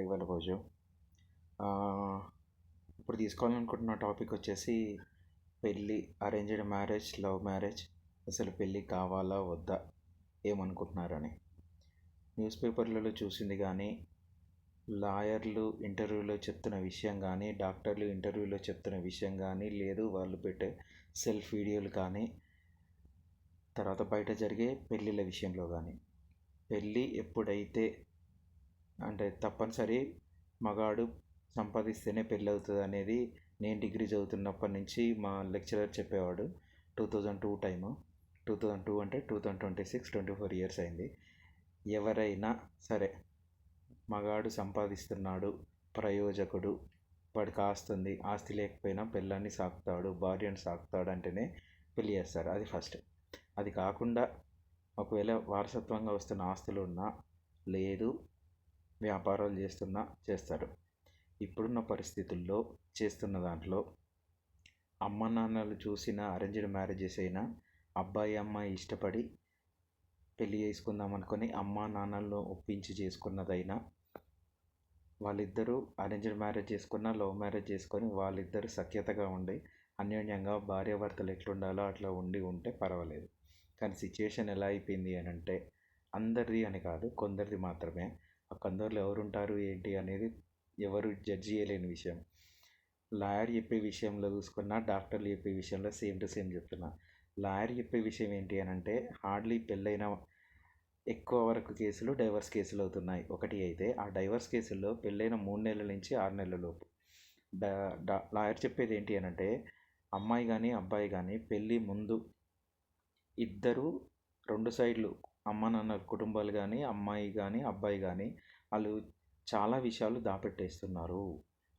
ఇవాళ రోజు ఇప్పుడు తీసుకోవాలనుకుంటున్న టాపిక్ వచ్చేసి పెళ్ళి, అరేంజ్డ్ మ్యారేజ్, లవ్ మ్యారేజ్, అసలు పెళ్ళి కావాలా వద్దా, ఏమనుకుంటున్నారని. న్యూస్ పేపర్లలో చూసింది కానీ, లాయర్లు ఇంటర్వ్యూలో చెప్తున్న విషయం కానీ, డాక్టర్లు ఇంటర్వ్యూలో చెప్తున్న విషయం కానీ, లేదు వాళ్ళు పెట్టే సెల్ఫ్ వీడియోలు కానీ, తర్వాత బయట జరిగే పెళ్ళిళ్ళ విషయంలో కానీ, పెళ్ళి ఎప్పుడైతే అంటే తప్పనిసరి మగాడు సంపాదిస్తేనే పెళ్ళి అవుతుంది అనేది నేను డిగ్రీ చదువుతున్నప్పటి నుంచి మా లెక్చరర్ చెప్పేవాడు. 2002 టైము. 2002 అంటే 2026 24 ఇయర్స్ అయింది. ఎవరైనా సరే మగాడు సంపాదిస్తున్నాడు, ప్రయోజకుడు, వాడికి ఆస్తుంది, ఆస్తి లేకపోయినా పిల్లాన్ని సాకుతాడు, భార్యను సాకుతాడు అంటేనే పెళ్ళి చేస్తారు. అది ఫస్ట్. అది కాకుండా ఒకవేళ వారసత్వంగా వస్తున్న ఆస్తులు ఉన్నా, లేదు వ్యాపారాలు చేస్తున్నా చేస్తారు. ఇప్పుడున్న పరిస్థితుల్లో చేస్తున్న దాంట్లో అమ్మ నాన్నలు చూసిన అరేంజ్డ్ మ్యారేజెస్ అయినా, అబ్బాయి అమ్మాయి ఇష్టపడి పెళ్ళి చేసుకుందాం అనుకొని అమ్మ నాన్నలను ఒప్పించి చేసుకున్నదైనా, వాళ్ళిద్దరూ అరేంజ్డ్ మ్యారేజ్ చేసుకున్న, లవ్ మ్యారేజ్ చేసుకొని వాళ్ళిద్దరూ సఖ్యతగా ఉండి అన్యోన్యంగా భార్యాభర్తలు ఎట్లుండాలో అట్లా ఉంటే పర్వాలేదు. కానీ సిచ్యుయేషన్ ఎలా అయిపోయింది అని అంటే, అందరిది అని కాదు, కొందరిది మాత్రమే. ఆ కొందరిలో ఎవరుంటారు ఏంటి అనేది ఎవరు జడ్జి చేయలేని విషయం. లాయర్ చెప్పే విషయంలో చూసుకున్నా, డాక్టర్లు చెప్పే విషయంలో సేమ్ టు సేమ్ చెప్తున్నా. లాయర్ చెప్పే విషయం ఏంటి అని అంటే, హార్డ్లీ పెళ్ళైన ఎక్కువ వరకు కేసులు డైవర్స్ కేసులు అవుతున్నాయి. ఒకటి అయితే ఆ డైవర్స్ కేసుల్లో పెళ్ళైన 3 నెలల నుంచి 6 నెలల లోపు. లాయర్ చెప్పేది ఏంటి అని అంటే, అమ్మాయి కానీ అబ్బాయి కానీ పెళ్ళి ముందు ఇద్దరు 2 సైడ్లు అమ్మ నాన్న కుటుంబాలు కానీ, అమ్మాయి కానీ అబ్బాయి కానీ వాళ్ళు చాలా విషయాలు దాపెట్టేస్తున్నారు.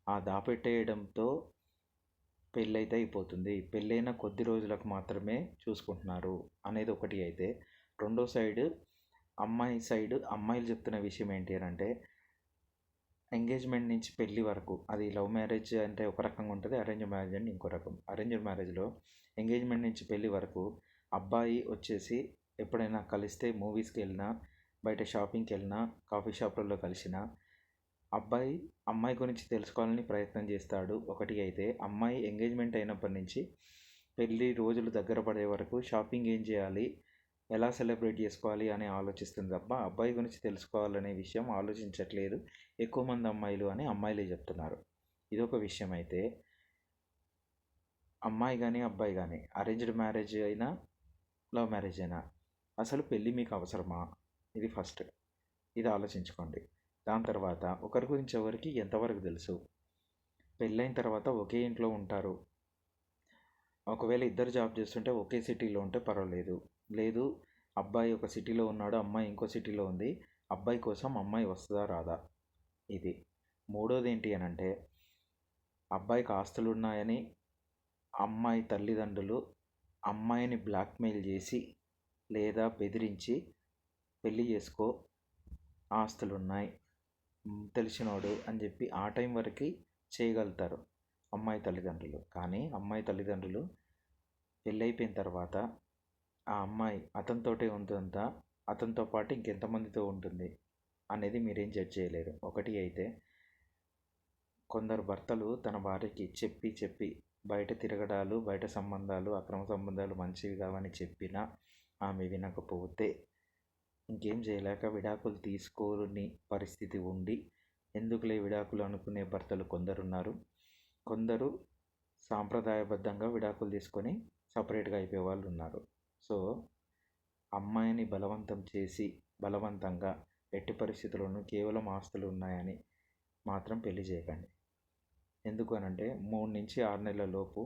ఆ దాపెట్టేయడంతో పెళ్ళైతే అయిపోతుంది, పెళ్ళైన కొద్ది రోజులకు మాత్రమే చూసుకుంటున్నారు అనేది ఒకటి అయితే, రెండో సైడ్ అమ్మాయిలు చెప్తున్న విషయం ఏంటి అని అంటే, ఎంగేజ్మెంట్ నుంచి పెళ్ళి వరకు, అది లవ్ మ్యారేజ్ అంటే ఒక రకంగా ఉంటుంది, అరేంజ్ మ్యారేజ్ అంటే ఇంకో రకం. అరేంజ్ మ్యారేజ్లో ఎంగేజ్మెంట్ నుంచి పెళ్ళి వరకు అబ్బాయి వచ్చేసి ఎప్పుడైనా కలిస్తే మూవీస్కి వెళ్ళినా, బయట షాపింగ్కి వెళ్ళినా, కాఫీ షాపులలో కలిసినా అబ్బాయి అమ్మాయి గురించి తెలుసుకోవాలని ప్రయత్నం చేస్తాడు. ఒకటి అయితే అమ్మాయి ఎంగేజ్మెంట్ అయినప్పటి నుంచి పెళ్ళి రోజులు దగ్గర పడే వరకు షాపింగ్ ఏం చేయాలి, ఎలా సెలబ్రేట్ చేసుకోవాలి అని ఆలోచిస్తుంది తప్ప అబ్బాయి గురించి తెలుసుకోవాలనే విషయం ఆలోచించట్లేదు ఎక్కువ మంది అమ్మాయిలు అని అమ్మాయిలే చెప్తున్నారు. ఇదొక విషయం అయితే, అమ్మాయి కానీ అబ్బాయి కానీ అరేంజ్డ్ మ్యారేజ్ అయినా లవ్ మ్యారేజ్ అయినా అసలు పెళ్ళి మీకు అవసరమా? ఇది ఫస్ట్. ఇది ఆలోచించుకోండి. దాని తర్వాత ఒకరి గురించి ఎవరికి ఎంతవరకు తెలుసు? పెళ్ళైన తర్వాత ఒకే ఇంట్లో ఉంటారు. ఒకవేళ ఇద్దరు జాబ్ చేస్తుంటే ఒకే సిటీలో ఉంటే పర్వాలేదు. లేదు అబ్బాయి ఒక సిటీలో ఉన్నాడు, అమ్మాయి ఇంకో సిటీలో ఉంది, అబ్బాయి కోసం అమ్మాయి వస్తుందా రాదా? ఇది. మూడోది ఏంటి అని అంటే, అబ్బాయికి ఆస్తులు ఉన్నాయని అమ్మాయి తల్లిదండ్రులు అమ్మాయిని బ్లాక్మెయిల్ చేసి లేదా బెదిరించి పెళ్ళి చేసుకో, ఆస్తులున్నాయి, తెలిసినోడు అని చెప్పి ఆ టైం వరకు చేయగలుగుతారు అమ్మాయి తల్లిదండ్రులు. కానీ అమ్మాయి తల్లిదండ్రులు పెళ్ళైపోయిన తర్వాత ఆ అమ్మాయి అతనితోటే ఉంటుందా, అతనితో పాటు ఇంకెంతమందితో ఉంటుంది అనేది మీరేం జడ్జ్ చేయలేరు. ఒకటి అయితే కొందరు భర్తలు తన భార్యకి చెప్పి బయట తిరగడాలు, బయట సంబంధాలు, అక్రమ సంబంధాలు మంచివి కావని చెప్పినా ఆమె వినకపోతే ఇంకేం చేయలేక విడాకులు తీసుకోని పరిస్థితి ఉండి, ఎందుకులే విడాకులు అనుకునే భర్తలు కొందరున్నారు. కొందరు సాంప్రదాయబద్ధంగా విడాకులు తీసుకొని సపరేట్గా అయిపోయే వాళ్ళు ఉన్నారు. సో అమ్మాయిని బలవంతం చేసి బలవంతంగా ఎట్టి పరిస్థితుల్లోనూ కేవలం ఆస్తులు ఉన్నాయని మాత్రం పెళ్లి చేయకండి. ఎందుకు అనంటే 3 నుంచి 6 నెలల లోపు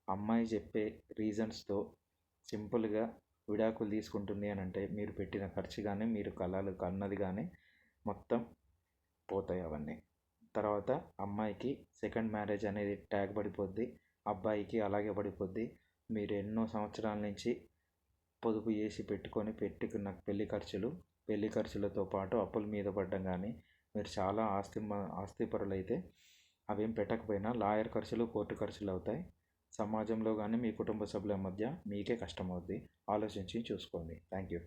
అమ్మాయి చెప్పే రీజన్స్తో సింపుల్గా విడాకులు తీసుకుంటుంది అని అంటే మీరు పెట్టిన ఖర్చు కానీ, మీరు కన్నది కానీ మొత్తం పోతాయి అవన్నీ. తర్వాత అమ్మాయికి సెకండ్ మ్యారేజ్ అనేది ట్యాగ్ పడిపోద్ది, అబ్బాయికి అలాగే పడిపోద్ది. మీరు ఎన్నో సంవత్సరాల నుంచి పొదుపు చేసి పెట్టుకున్న పెళ్లి ఖర్చులతో పాటు అప్పుల మీద పడ్డం కానీ, మీరు చాలా ఆస్తిపరులైతే అవేం పెట్టకపోయినా లాయర్ ఖర్చులు, కోర్టు ఖర్చులు అవుతాయి. సమాజంలో కానీ మీ కుటుంబ సభ్యుల మధ్య మీకే కష్టమవుద్ది. ఆలోచించి చూసుకోండి. Thank you.